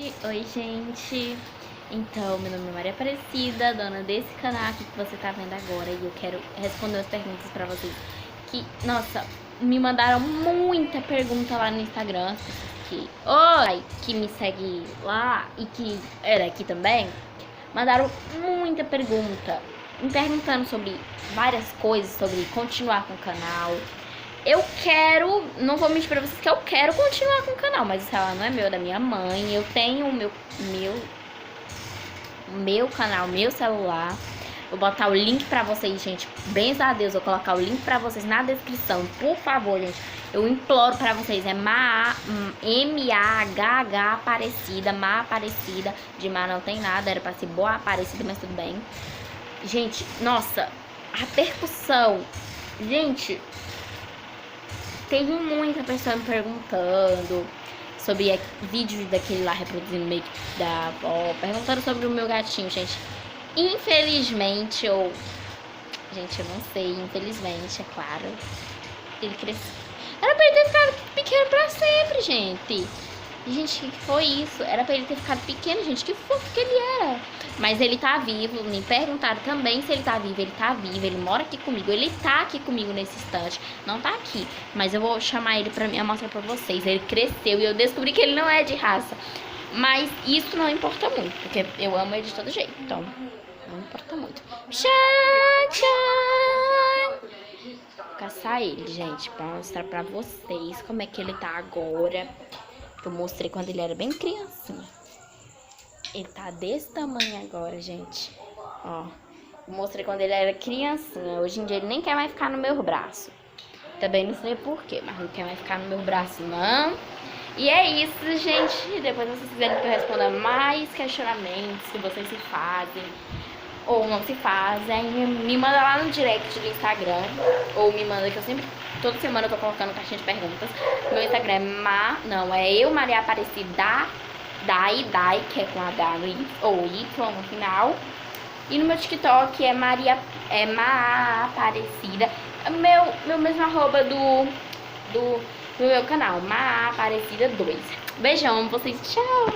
Oi, gente. Então, meu nome é Maria Aparecida, dona desse canal aqui que você tá vendo agora. E eu quero responder as perguntas pra vocês. Que, nossa, me mandaram muita pergunta lá no Instagram. As pessoas que me segue lá e que é daqui também, mandaram muita pergunta. Me perguntando sobre várias coisas, sobre continuar com o canal. Eu quero, não vou mentir pra vocês que eu quero continuar com o canal, mas o celular não é meu, é da minha mãe. Eu tenho o meu canal, meu celular. Vou botar o link pra vocês, gente. Bens a Deus, vou colocar o link pra vocês na descrição. Por favor, gente. Eu imploro pra vocês. É M-A-H-H Aparecida. Ma Aparecida. De Má não tem nada. Era pra ser Boa Aparecida, mas tudo bem. Gente, nossa. A percussão. Gente, teve muita pessoa me perguntando sobre vídeo daquele lá reproduzindo make da avó, perguntando sobre o meu gatinho, gente. Infelizmente, gente, eu não sei, infelizmente, é claro, ele cresceu. Era pra ele ter ficado pequeno pra sempre, gente. Gente, o que foi isso? Era pra ele ter ficado pequeno, gente. Que fofo que ele era. Mas ele tá vivo. Me perguntaram também se ele tá vivo. Ele tá vivo. Ele mora aqui comigo. Ele tá aqui comigo nesse instante. Não tá aqui. Mas eu vou chamar ele pra mostrar pra vocês. Ele cresceu e eu descobri que ele não é de raça. Mas isso não importa muito. Porque eu amo ele de todo jeito. Então, não importa muito. Tchau, tchau. Vou caçar ele, gente. Pra mostrar pra vocês como é que ele tá agora. Eu mostrei quando ele era bem criancinha. Ele tá desse tamanho agora, gente. Ó. Eu mostrei quando ele era criancinha. Hoje em dia ele nem quer mais ficar no meu braço. Também não sei porquê, mas não quer mais ficar no meu braço, não. E é isso, gente. Depois, se vocês quiserem que eu responda mais questionamentos que vocês se fazem ou não se fazem, me manda lá no direct do Instagram. Ou me manda, que eu sempre, toda semana eu tô colocando caixinha de perguntas. Meu Instagram é eu, Maria Aparecida, Dai, que é com H no Y, ou Y no final. E no meu TikTok é Ma Aparecida. Meu mesmo arroba do meu canal, Ma Aparecida 2. Beijão, vocês, tchau!